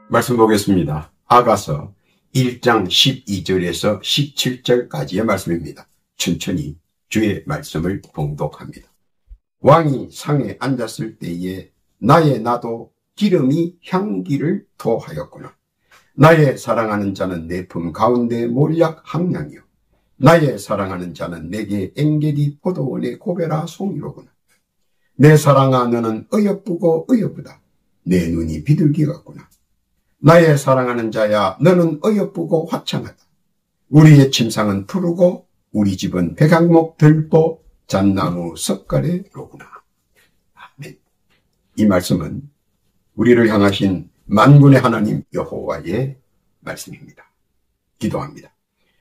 말씀 보겠습니다. 아가서 1장 12절에서 17절까지의 말씀입니다. 천천히 주의 말씀을 봉독합니다. 왕이 상에 앉았을 때에 나의 나도 기름이 향기를 토하였구나. 나의 사랑하는 자는 내 품 가운데 몰약 함량이요, 나의 사랑하는 자는 내게 엥게리 포도원의 고베라 송이로구나. 내 사랑아, 너는 어여쁘고 어여쁘다. 내 눈이 비둘기 같구나. 나의 사랑하는 자야, 너는 어여쁘고 화창하다. 우리의 침상은 푸르고 우리 집은 백향목 들보 잣나무 석가래로구나. 아멘. 이 말씀은 우리를 향하신 만군의 하나님 여호와의 말씀입니다. 기도합니다.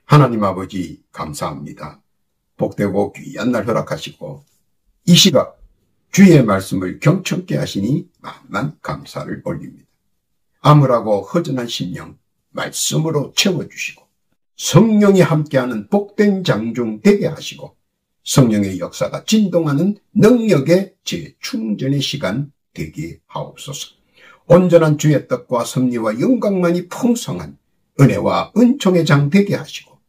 하나님 아버지, 감사합니다. 복되고 귀한 날 허락하시고 이 시각 주의 말씀을 경청케 하시니 만만 감사를 올립니다. 암울하고 허전한 심령 말씀으로 채워주시고 성령이 함께하는 복된 장중 되게 하시고 성령의 역사가 진동하는 능력의 재충전의 시간 되게 하옵소서. 온전한 주의 뜻과 섭리와 영광만이 풍성한 은혜와 은총의 장 되게 하시고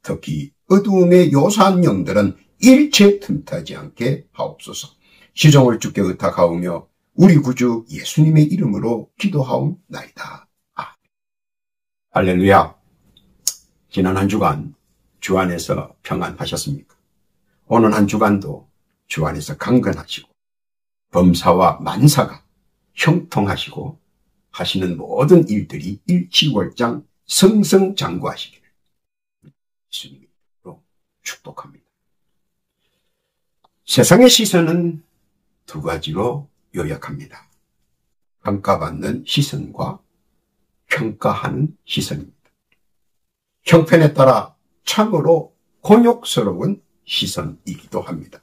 특히 어두움의 요사한 영들은 일체 틈타지 않게 하옵소서. 시종을 주께 의탁하오며 우리 구주 예수님의 이름으로 기도하옵나이다. 할렐루야. 지난 한 주간 주 안에서 평안하셨습니까? 오늘 한 주간도 주 안에서 강건하시고 범사와 만사가 형통하시고 하시는 모든 일들이 일치월장 성성장구하시기를 예수님으로 축복합니다. 세상의 시선은 두 가지로 요약합니다. 평가받는 시선과 평가하는 시선입니다. 형편에 따라 참으로 곤욕스러운 시선이기도 합니다.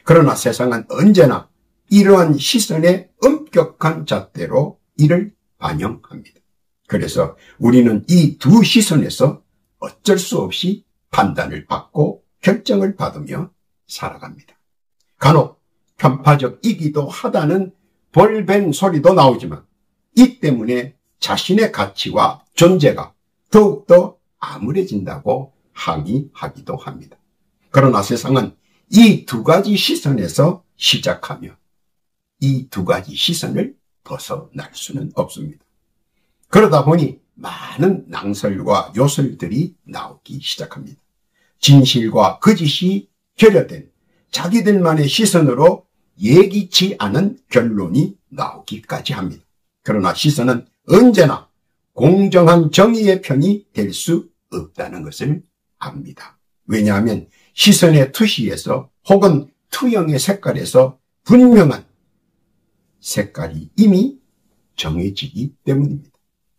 그러나 세상은 언제나 이러한 시선의 엄격한 잣대로 이를 반영합니다. 그래서 우리는 이 두 시선에서 어쩔 수 없이 판단을 받고 결정을 받으며 살아갑니다. 간혹 편파적이기도 하다는 벌벤 소리도 나오지만 이 때문에 자신의 가치와 존재가 더욱더 암울해진다고 항의하기도 합니다. 그러나 세상은 이 두 가지 시선에서 시작하며 이 두 가지 시선을 벗어날 수는 없습니다. 그러다 보니 많은 낭설과 요설들이 나오기 시작합니다. 진실과 거짓이 결여된 자기들만의 시선으로 예기치 않은 결론이 나오기까지 합니다. 그러나 시선은 언제나 공정한 정의의 편이 될 수 없다는 것을 압니다. 왜냐하면 시선의 투시에서 혹은 투영의 색깔에서 분명한 색깔이 이미 정해지기 때문입니다.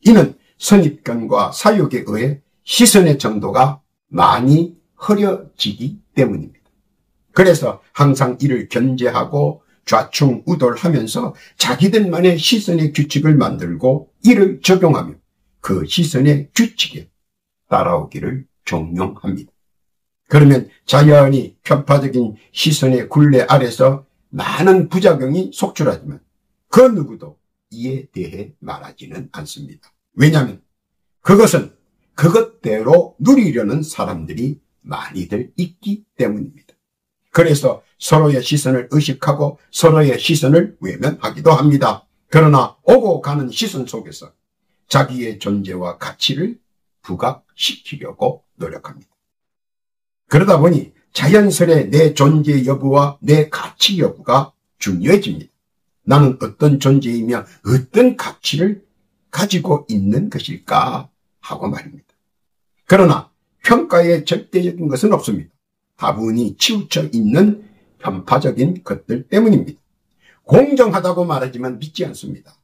이는 선입견과 사욕에 의해 시선의 정도가 많이 흐려지기 때문입니다. 그래서 항상 이를 견제하고 좌충우돌하면서 자기들만의 시선의 규칙을 만들고 이를 적용하며 그 시선의 규칙에 따라오기를 종용합니다. 그러면 자연히 편파적인 시선의 굴레 아래서 많은 부작용이 속출하지만 그 누구도 이에 대해 말하지는 않습니다. 왜냐하면 그것은 그것대로 누리려는 사람들이 많이들 있기 때문입니다. 그래서 서로의 시선을 의식하고 서로의 시선을 외면하기도 합니다. 그러나 오고 가는 시선 속에서 자기의 존재와 가치를 부각시키려고 노력합니다. 그러다 보니 자연스레 내 존재 여부와 내 가치 여부가 중요해집니다. 나는 어떤 존재이며 어떤 가치를 가지고 있는 것일까 하고 말입니다. 그러나 평가에 절대적인 것은 없습니다. 다분히 치우쳐 있는 편파적인 것들 때문입니다. 공정하다고 말하지만 믿지 않습니다.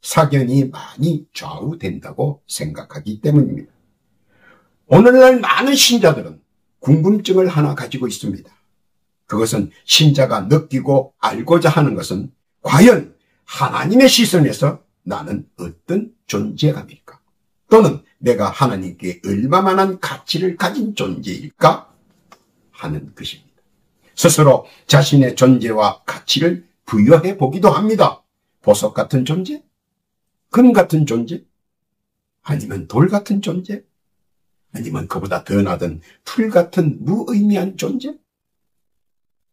사견이 많이 좌우된다고 생각하기 때문입니다. 오늘날 많은 신자들은 궁금증을 하나 가지고 있습니다. 그것은 신자가 느끼고 알고자 하는 것은 과연 하나님의 시선에서 나는 어떤 존재감일까? 또는 내가 하나님께 얼마만한 가치를 가진 존재일까? 하는 것입니다. 스스로 자신의 존재와 가치를 부여해 보기도 합니다. 보석 같은 존재? 금 같은 존재? 아니면 돌 같은 존재? 아니면 그보다 더 나든 풀 같은 무의미한 존재?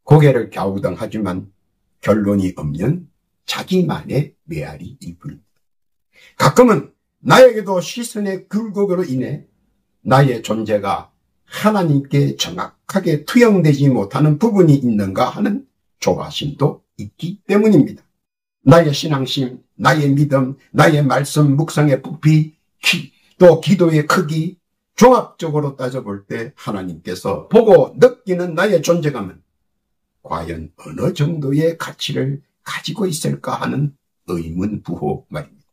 고개를 갸우당하지만 결론이 없는 자기만의 메아리일 뿐입니다. 가끔은 나에게도 시선의 굴곡으로 인해 나의 존재가 하나님께 정확하게 투영되지 못하는 부분이 있는가 하는 조바심도 있기 때문입니다. 나의 신앙심, 나의 믿음, 나의 말씀 묵상의 부피, 또 기도의 크기, 종합적으로 따져볼 때 하나님께서 보고 느끼는 나의 존재감은 과연 어느 정도의 가치를 가지고 있을까 하는 의문부호 말입니다.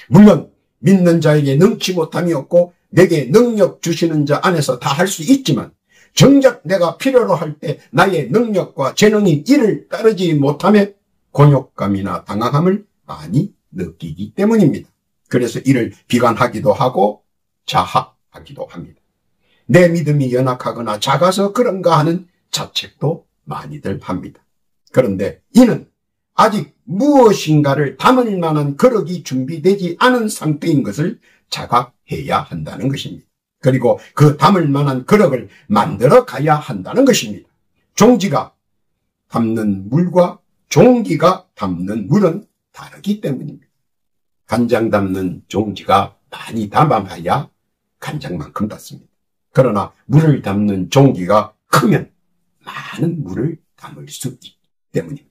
물론 믿는 자에게 능치 못함이 없고 내게 능력 주시는 자 안에서 다 할 수 있지만 정작 내가 필요로 할 때 나의 능력과 재능이 이를 따르지 못함에 곤욕감이나 당황함을 많이 느끼기 때문입니다. 그래서 이를 비관하기도 하고 자학하기도 합니다. 내 믿음이 연약하거나 작아서 그런가 하는 자책도 많이들 합니다. 그런데 이는 아직 무엇인가를 담을 만한 그릇이 준비되지 않은 상태인 것을 자각해야 한다는 것입니다. 그리고 그 담을 만한 그릇을 만들어 가야 한다는 것입니다. 종지가 담는 물과 종기가 담는 물은 다르기 때문입니다. 간장 담는 종지가 많이 담아봐야 간장만큼 닿습니다. 그러나 물을 담는 종기가 크면 많은 물을 담을 수 있기 때문입니다.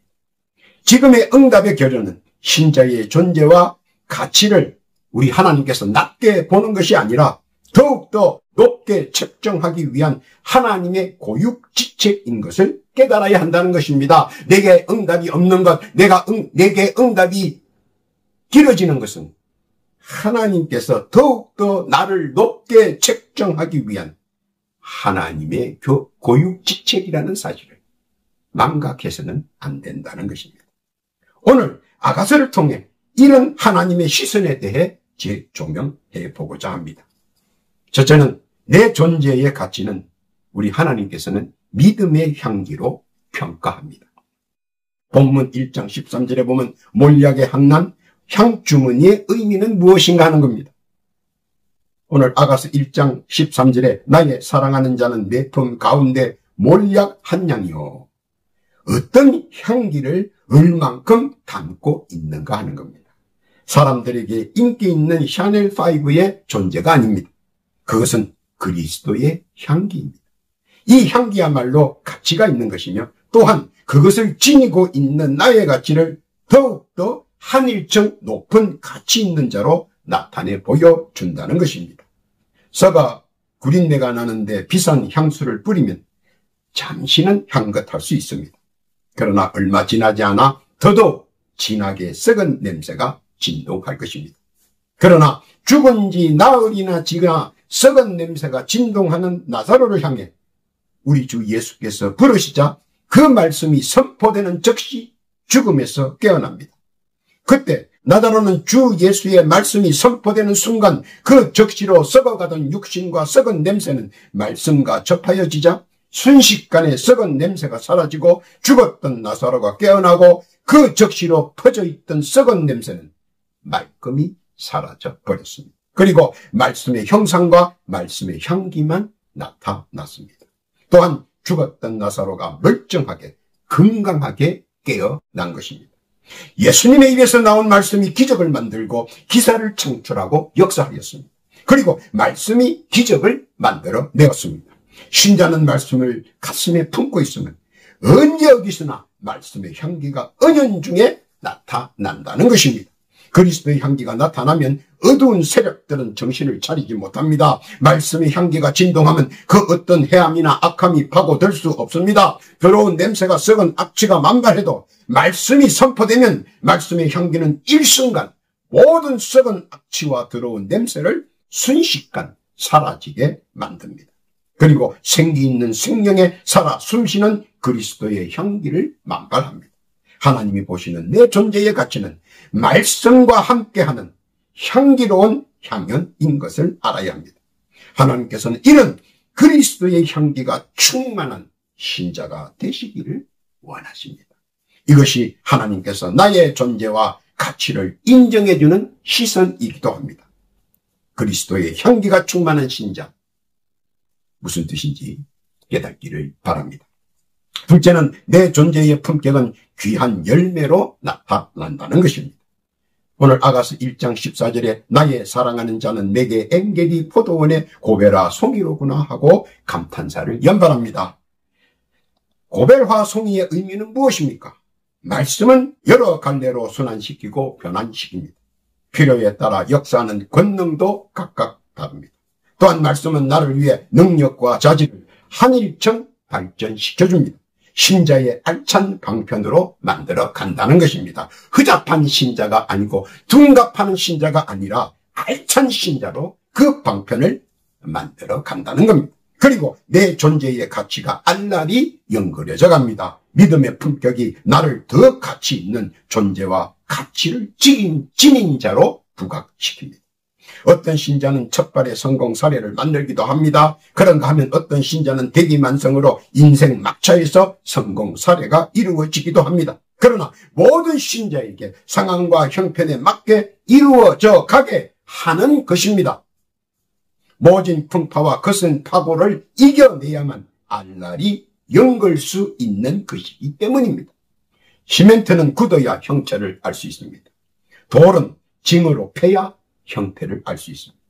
지금의 응답의 결론은 신자의 존재와 가치를 우리 하나님께서 낮게 보는 것이 아니라 더욱더 높게 책정하기 위한 하나님의 고육지책인 것을 깨달아야 한다는 것입니다. 내게 응답이 없는 것, 내게 응답이 길어지는 것은 하나님께서 더욱더 나를 높게 책정하기 위한 하나님의 고육지책이라는 사실을 망각해서는 안 된다는 것입니다. 오늘 아가서를 통해 이런 하나님의 시선에 대해 재조명해 보고자 합니다. 첫째는 내 존재의 가치는 우리 하나님께서는 믿음의 향기로 평가합니다. 본문 1장 13절에 보면 몰약의 향난 향주머니의 의미는 무엇인가 하는 겁니다. 오늘 아가서 1장 13절에 나의 사랑하는 자는 내 품 가운데 몰약 한 양이요. 어떤 향기를 얼만큼 담고 있는가 하는 겁니다. 사람들에게 인기 있는 샤넬5의 존재가 아닙니다. 그것은 그리스도의 향기입니다. 이 향기야말로 가치가 있는 것이며 또한 그것을 지니고 있는 나의 가치를 더욱더 한일청 높은 가치 있는 자로 나타내 보여준다는 것입니다. 썩어 구린내가 나는데 비싼 향수를 뿌리면 잠시는 향긋할 수 있습니다. 그러나 얼마 지나지 않아 더더욱 진하게 썩은 냄새가 진동할 것입니다. 그러나 죽은 지 나흘이나 지나 썩은 냄새가 진동하는 나사로를 향해 우리 주 예수께서 부르시자 그 말씀이 선포되는 즉시 죽음에서 깨어납니다. 그때 나사로는 주 예수의 말씀이 선포되는 순간 그 즉시로 썩어가던 육신과 썩은 냄새는 말씀과 접하여지자 순식간에 썩은 냄새가 사라지고 죽었던 나사로가 깨어나고 그 즉시로 퍼져있던 썩은 냄새는 말끔히 사라져 버렸습니다. 그리고 말씀의 형상과 말씀의 향기만 나타났습니다. 또한 죽었던 나사로가 멀쩡하게 건강하게 깨어난 것입니다. 예수님의 입에서 나온 말씀이 기적을 만들고 기사를 창출하고 역사하였습니다. 그리고 말씀이 기적을 만들어 내었습니다. 신자는 말씀을 가슴에 품고 있으면 언제 어디서나 말씀의 향기가 은연중에 나타난다는 것입니다. 그리스도의 향기가 나타나면 어두운 세력들은 정신을 차리지 못합니다. 말씀의 향기가 진동하면 그 어떤 해함이나 악함이 파고들 수 없습니다. 더러운 냄새가 썩은 악취가 만발해도 말씀이 선포되면 말씀의 향기는 일순간 모든 썩은 악취와 더러운 냄새를 순식간 사라지게 만듭니다. 그리고 생기 있는 생명에 살아 숨쉬는 그리스도의 향기를 만발합니다. 하나님이 보시는 내 존재의 가치는 말씀과 함께하는 향기로운 향연인 것을 알아야 합니다. 하나님께서는 이런 그리스도의 향기가 충만한 신자가 되시기를 원하십니다. 이것이 하나님께서 나의 존재와 가치를 인정해주는 시선이기도 합니다. 그리스도의 향기가 충만한 신자. 무슨 뜻인지 깨닫기를 바랍니다. 둘째는 내 존재의 품격은 귀한 열매로 나타난다는 것입니다. 오늘 아가서 1장 14절에 나의 사랑하는 자는 내게 엔게디 포도원의 고벨화 송이로구나 하고 감탄사를 연발합니다. 고벨화 송이의 의미는 무엇입니까? 말씀은 여러 갈래로 순환시키고 변환시킵니다. 필요에 따라 역사하는 권능도 각각 다릅니다. 또한 말씀은 나를 위해 능력과 자질을 한일청 발전시켜줍니다. 신자의 알찬 방편으로 만들어 간다는 것입니다. 허접한 신자가 아니고 둔갑하는 신자가 아니라 알찬 신자로 그 방편을 만들어 간다는 겁니다. 그리고 내 존재의 가치가 알날이 연결해져 갑니다. 믿음의 품격이 나를 더 가치 있는 존재와 가치를 지닌 자로 부각시킵니다. 어떤 신자는 첫발의 성공 사례를 만들기도 합니다. 그런가 하면 어떤 신자는 대기만성으로 인생 막차에서 성공 사례가 이루어지기도 합니다. 그러나 모든 신자에게 상황과 형편에 맞게 이루어져 가게 하는 것입니다. 모진 풍파와 거센 파고를 이겨내야만 알날이 연걸 수 있는 것이기 때문입니다. 시멘트는 굳어야 형체를 알 수 있습니다. 돌은 징으로 패야 형태를 알 수 있습니다.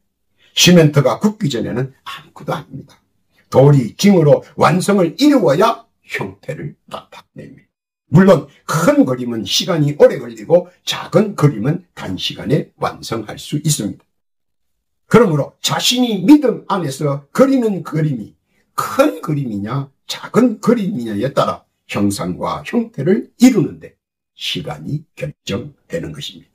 시멘트가 굳기 전에는 아무것도 아닙니다. 돌이 징으로 완성을 이루어야 형태를 나타냅니다. 물론 큰 그림은 시간이 오래 걸리고 작은 그림은 단시간에 완성할 수 있습니다. 그러므로 자신이 믿음 안에서 그리는 그림이 큰 그림이냐 작은 그림이냐에 따라 형상과 형태를 이루는데 시간이 결정되는 것입니다.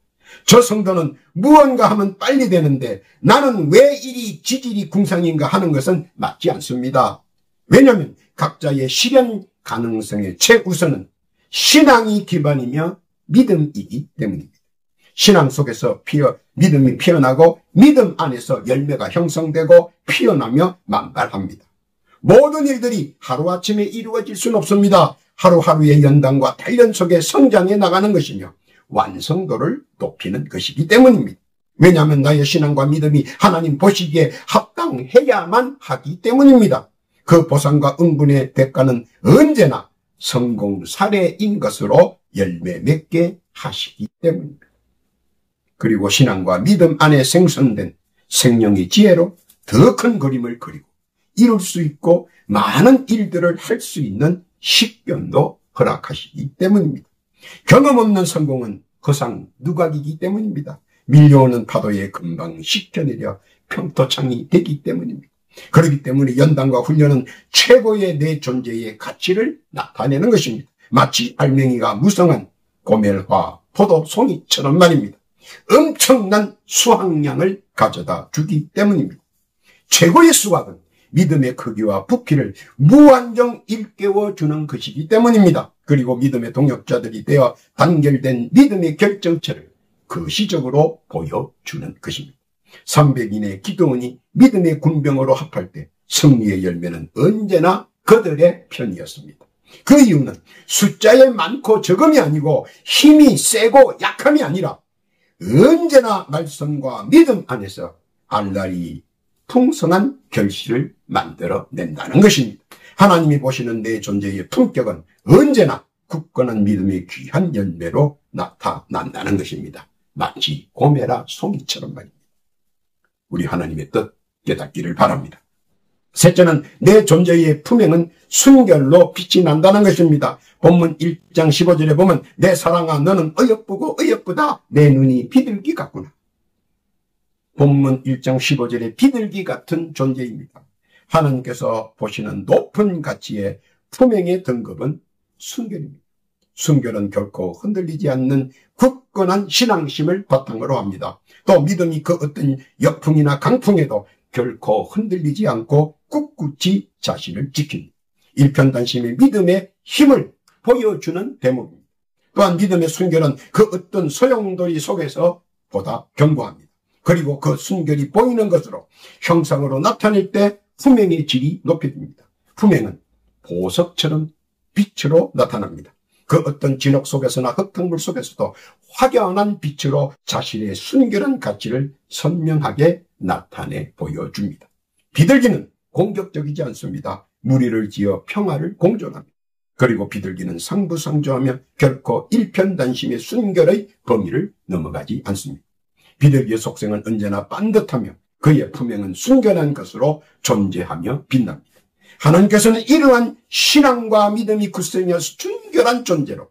저 성도는 무언가 하면 빨리 되는데 나는 왜 이리 지질이 궁상인가 하는 것은 맞지 않습니다. 왜냐하면 각자의 실현 가능성의 최우선은 신앙이 기반이며 믿음이기 때문입니다. 신앙 속에서 믿음이 피어나고 믿음 안에서 열매가 형성되고 피어나며 만발합니다. 모든 일들이 하루아침에 이루어질 수는 없습니다. 하루하루의 연단과 단련 속에 성장해 나가는 것이며 완성도를 높이는 것이기 때문입니다. 왜냐하면 나의 신앙과 믿음이 하나님 보시기에 합당해야만 하기 때문입니다. 그 보상과 응분의 대가는 언제나 성공 사례인 것으로 열매 맺게 하시기 때문입니다. 그리고 신앙과 믿음 안에 생성된 생명의 지혜로 더 큰 그림을 그리고 이룰 수 있고 많은 일들을 할 수 있는 식견도 허락하시기 때문입니다. 경험 없는 성공은 허상 누각이기 때문입니다. 밀려오는 파도에 금방 식혀내려 평토창이 되기 때문입니다. 그렇기 때문에 연단과 훈련은 최고의 내 존재의 가치를 나타내는 것입니다. 마치 알맹이가 무성한 고멜화 포도송이처럼 말입니다. 엄청난 수확량을 가져다 주기 때문입니다. 최고의 수확은 믿음의 크기와 부피를 무한정 일깨워주는 것이기 때문입니다. 그리고 믿음의 동역자들이 되어 단결된 믿음의 결정체를 거시적으로 보여주는 것입니다. 300인의 기도원이 믿음의 군병으로 합할 때 승리의 열매는 언제나 그들의 편이었습니다. 그 이유는 숫자에 많고 적음이 아니고 힘이 세고 약함이 아니라 언제나 말씀과 믿음 안에서 알날이 풍성한 결실을 만들어낸다는 것입니다. 하나님이 보시는 내 존재의 품격은 언제나 굳건한 믿음의 귀한 열매로 나타난다는 것입니다. 마치 고멜화 송이처럼 말입니다. 우리 하나님의 뜻 깨닫기를 바랍니다. 셋째는 내 존재의 품행은 순결로 빛이 난다는 것입니다. 본문 1장 15절에 보면 내 사랑아 너는 어여쁘고 어여쁘다 내 눈이 비둘기 같구나. 본문 1장 15절에 비둘기 같은 존재입니다. 하나님께서 보시는 높은 가치의 품행의 등급은 순결입니다. 순결은 결코 흔들리지 않는 굳건한 신앙심을 바탕으로 합니다. 또 믿음이 그 어떤 역풍이나 강풍에도 결코 흔들리지 않고 꿋꿋이 자신을 지킵니다. 일편단심의 믿음의 힘을 보여주는 대목입니다. 또한 믿음의 순결은 그 어떤 소용돌이 속에서 보다 견고합니다. 그리고 그 순결이 보이는 것으로 형상으로 나타낼 때 품행의 질이 높여집니다. 품행은 보석처럼 빛으로 나타납니다. 그 어떤 진흙 속에서나 흙탕물 속에서도 확연한 빛으로 자신의 순결한 가치를 선명하게 나타내 보여줍니다. 비둘기는 공격적이지 않습니다. 무리를 지어 평화를 공존합니다. 그리고 비둘기는 상부상조하며 결코 일편단심의 순결의 범위를 넘어가지 않습니다. 비둘기의 속성은 언제나 반듯하며 그의 품행은 순결한 것으로 존재하며 빛납니다. 하나님께서는 이러한 신앙과 믿음이 굳세며 순결한 존재로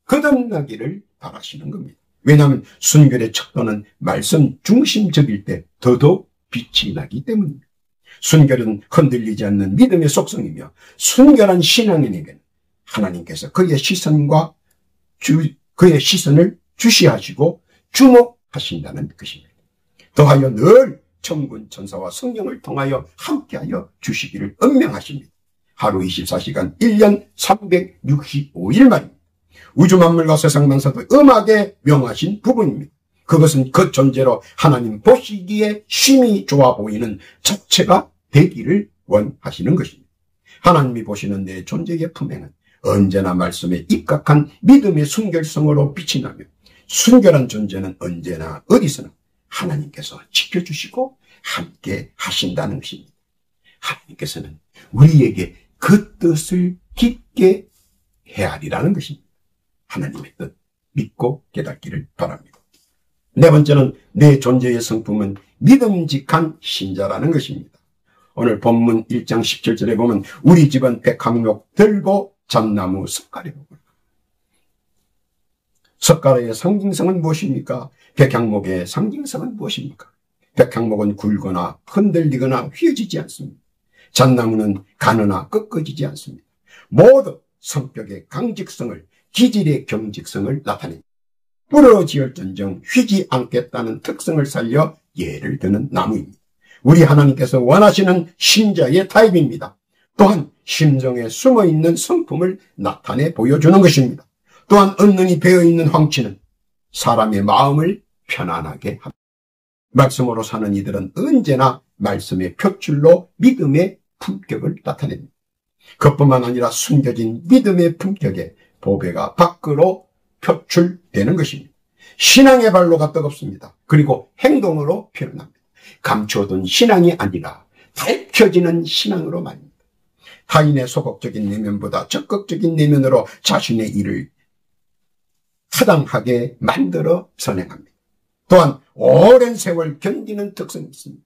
거듭나기를 바라시는 겁니다. 왜냐하면 순결의 척도는 말씀 중심적일 때 더더욱 빛이 나기 때문입니다. 순결은 흔들리지 않는 믿음의 속성이며 순결한 신앙인에게는 하나님께서 그의 시선과 그의 시선을 주시하시고 주목하신다는 것입니다. 더하여 늘 천군 천사와 성령을 통하여 함께하여 주시기를 엄명하십니다. 하루 24시간 1년 365일 말입니다. 우주 만물과 세상 만사도 음하게 명하신 부분입니다. 그것은 그 존재로 하나님 보시기에 심히 좋아 보이는 자체가 되기를 원하시는 것입니다. 하나님이 보시는 내 존재의 품행은 언제나 말씀에 입각한 믿음의 순결성으로 빛이 나며 순결한 존재는 언제나 어디서나 하나님께서 지켜주시고 함께 하신다는 것입니다. 하나님께서는 우리에게 그 뜻을 깊게 헤아리라는 것입니다. 하나님의 뜻 믿고 깨닫기를 바랍니다. 네 번째는 내 존재의 성품은 믿음직한 신자라는 것입니다. 오늘 본문 1장 17절에 보면 우리 집은 백향목 들고 잣나무 석가래로 불러. 석가래의 상징성은 무엇입니까? 백향목의 상징성은 무엇입니까? 백향목은 굵거나 흔들리거나 휘어지지 않습니다. 잣나무는 가느나 꺾어지지 않습니다. 모두 성격의 강직성을, 기질의 경직성을 나타냅니다. 부러지을전정 휘지 않겠다는 특성을 살려 예를 드는 나무입니다. 우리 하나님께서 원하시는 신자의 타입입니다. 또한 심정에 숨어있는 성품을 나타내 보여주는 것입니다. 또한 은근히 배어있는 황치는 사람의 마음을 편안하게 합니다. 말씀으로 사는 이들은 언제나 말씀의 표출로 믿음의 품격을 나타냅니다. 그뿐만 아니라 숨겨진 믿음의 품격에 보배가 밖으로 표출되는 것입니다. 신앙의 발로가 뜨겁습니다. 그리고 행동으로 표현합니다. 감춰둔 신앙이 아니라 밝혀지는 신앙으로 말입니다. 타인의 소극적인 내면보다 적극적인 내면으로 자신의 일을 타당하게 만들어 선행합니다. 또한 오랜 세월 견디는 특성이 있습니다.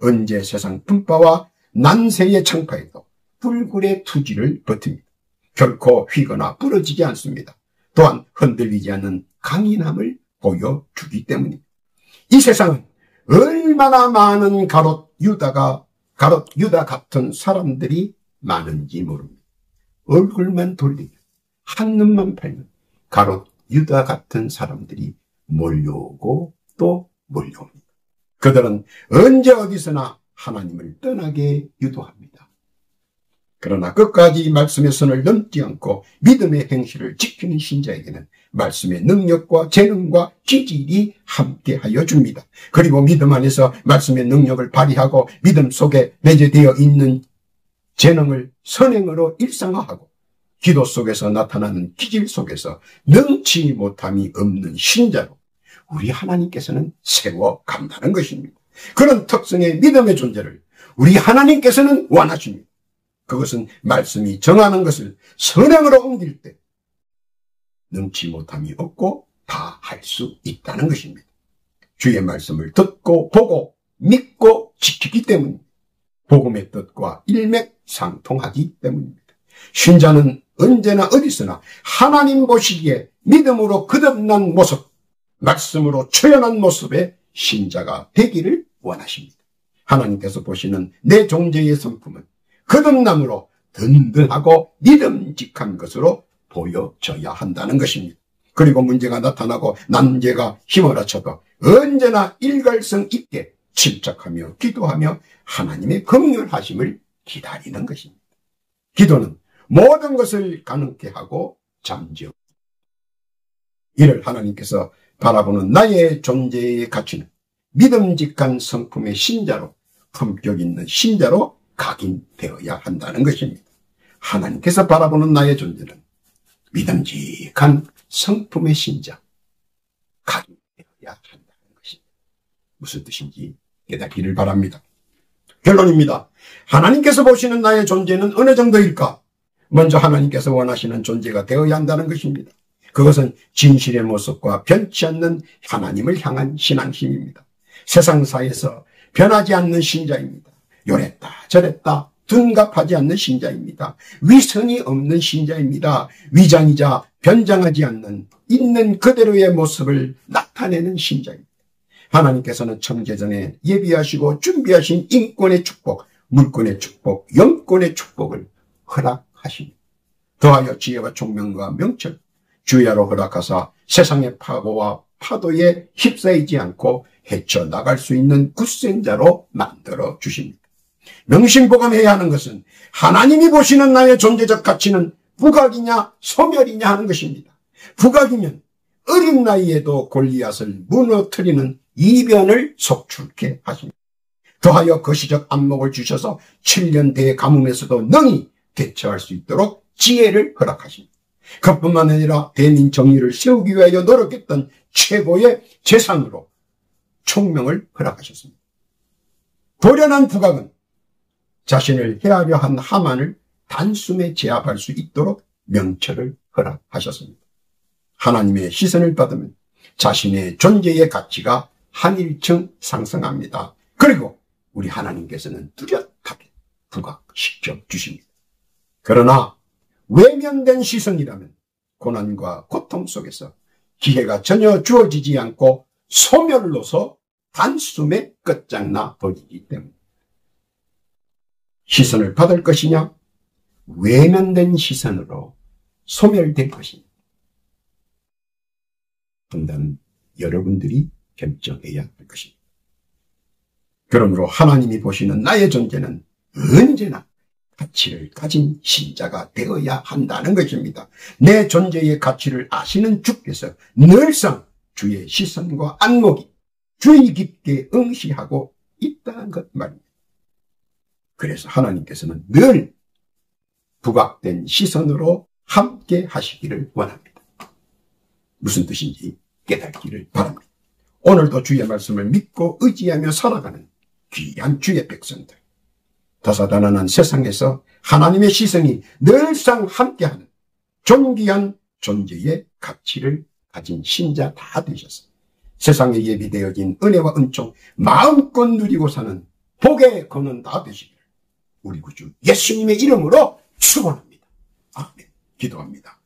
언제 세상 분파와 난세의 창파에도 불굴의 투지를 버팁니다. 결코 휘거나 부러지지 않습니다. 또한 흔들리지 않는 강인함을 보여주기 때문입니다. 이 세상은 얼마나 많은 가롯 유다 같은 사람들이 많은지 모릅니다. 얼굴만 돌리면 한눈만 팔면 가롯 유다 같은 사람들이 몰려오고 또 몰려옵니다. 그들은 언제 어디서나 하나님을 떠나게 유도합니다. 그러나 끝까지 말씀의 선을 넘지 않고 믿음의 행실을 지키는 신자에게는 말씀의 능력과 재능과 기질이 함께하여 줍니다. 그리고 믿음 안에서 말씀의 능력을 발휘하고 믿음 속에 내재되어 있는 재능을 선행으로 일상화하고 기도 속에서 나타나는 기질 속에서 능치 못함이 없는 신자로 우리 하나님께서는 세워간다는 것입니다. 그런 특성의 믿음의 존재를 우리 하나님께서는 원하십니다. 그것은 말씀이 정하는 것을 선행으로 옮길 때 능치 못함이 없고 다 할 수 있다는 것입니다. 주의 말씀을 듣고 보고 믿고 지키기 때문입니다. 복음의 뜻과 일맥상통하기 때문입니다. 신자는 언제나 어디서나 하나님 보시기에 믿음으로 거듭난 모습, 말씀으로 초연한 모습의 신자가 되기를 원하십니다. 하나님께서 보시는 내 존재의 성품은 거듭남으로 든든하고 믿음직한 것으로 보여져야 한다는 것입니다. 그리고 문제가 나타나고 난제가 휘몰아쳐도 언제나 일갈성 있게 침착하며 기도하며 하나님의 긍휼하심을 기다리는 것입니다. 기도는 모든 것을 가능케 하고 잠재워. 이를 하나님께서 바라보는 나의 존재의 가치는 믿음직한 성품의 신자로, 품격 있는 신자로 각인되어야 한다는 것입니다. 하나님께서 바라보는 나의 존재는 믿음직한 성품의 신자, 각인되어야 한다는 것입니다. 무슨 뜻인지 깨닫기를 바랍니다. 결론입니다. 하나님께서 보시는 나의 존재는 어느 정도일까? 먼저 하나님께서 원하시는 존재가 되어야 한다는 것입니다. 그것은 진실의 모습과 변치 않는 하나님을 향한 신앙심입니다. 세상사에서 변하지 않는 신자입니다. 요랬다 저랬다 둔갑하지 않는 신자입니다. 위선이 없는 신자입니다. 위장이자 변장하지 않는 있는 그대로의 모습을 나타내는 신자입니다. 하나님께서는 청재전에 예비하시고 준비하신 인권의 축복, 물권의 축복, 영권의 축복을 허락하십니다. 더하여 지혜와 총명과 명철, 주야로 허락하사 세상의 파고와 파도에 휩싸이지 않고 헤쳐나갈 수 있는 굳센 자로 만들어 주십니다. 명심보감해야 하는 것은 하나님이 보시는 나의 존재적 가치는 부각이냐 소멸이냐 하는 것입니다. 부각이면 어린 나이에도 골리앗을 무너뜨리는 이변을 속출케 하십니다. 더하여 거시적 안목을 주셔서 7년 대 가뭄에서도 능히 대처할 수 있도록 지혜를 허락하십니다. 그뿐만 아니라 대민 정의를 세우기 위하여 노력했던 최고의 재산으로 총명을 허락하셨습니다. 도련한 부각은 자신을 해하려 한 하만을 단숨에 제압할 수 있도록 명철을 허락하셨습니다. 하나님의 시선을 받으면 자신의 존재의 가치가 한일층 상승합니다. 그리고 우리 하나님께서는 뚜렷하게 부각시켜 주십니다. 그러나 외면된 시선이라면 고난과 고통 속에서 기회가 전혀 주어지지 않고 소멸로서 단숨에 끝장나 버리기 때문에 시선을 받을 것이냐 외면된 시선으로 소멸될 것이냐 판단은 여러분들이 결정해야 할 것입니다. 그러므로 하나님이 보시는 나의 존재는 언제나 가치를 가진 신자가 되어야 한다는 것입니다. 내 존재의 가치를 아시는 주께서 늘상 주의 시선과 안목이 주의 깊게 응시하고 있다는 것 말입니다. 그래서 하나님께서는 늘 부각된 시선으로 함께 하시기를 원합니다. 무슨 뜻인지 깨닫기를 바랍니다. 오늘도 주의 말씀을 믿고 의지하며 살아가는 귀한 주의 백성들, 다사다난한 세상에서 하나님의 시선이 늘상 함께하는 존귀한 존재의 가치를 가진 신자 다 되셨습니다. 세상에 예비되어진 은혜와 은총 마음껏 누리고 사는 복의 근원 다 되시기를 우리 구주 예수님의 이름으로 축원합니다. 아멘. 기도합니다.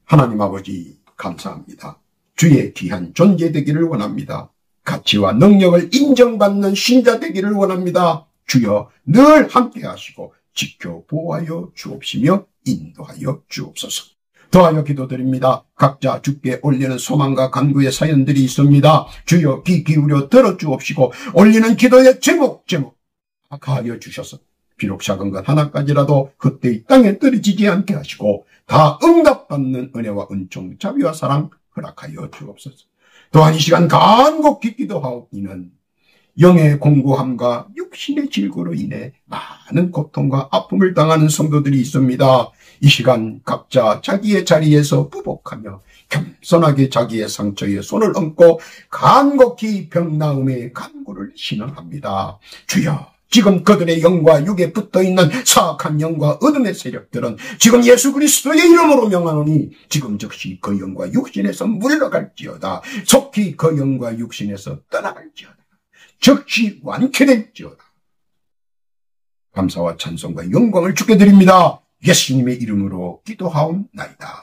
하나님 아버지 감사합니다. 주의 귀한 존재 되기를 원합니다. 가치와 능력을 인정받는 신자 되기를 원합니다. 주여 늘 함께 하시고 지켜 보호하여 주옵시며 인도하여 주옵소서. 더하여 기도드립니다. 각자 주께 올리는 소망과 간구의 사연들이 있습니다. 주여 귀 기울여 들어주옵시고 올리는 기도의 제목 가하여 주셔서 비록 작은 것 하나까지라도 헛되이 땅에 떨어지지 않게 하시고 다 응답받는 은혜와 은총 자비와 사랑 허락하여 주옵소서. 또한 이 시간 간곡히 기도하옵니는 영의 공고함과 육신의 질고로 인해 많은 고통과 아픔을 당하는 성도들이 있습니다. 이 시간 각자 자기의 자리에서 부복하며 겸손하게 자기의 상처에 손을 얹고 간곡히 병나음의 간구를 신앙합니다. 주여, 지금 그들의 영과 육에 붙어있는 사악한 영과 어둠의 세력들은 지금 예수 그리스도의 이름으로 명하노니 지금 즉시 그 영과 육신에서 물러갈지어다. 속히 그 영과 육신에서 떠나갈지어다. 즉시 완쾌될지어다. 감사와 찬송과 영광을 주께 드립니다. 예수님의 이름으로 기도하옵나이다.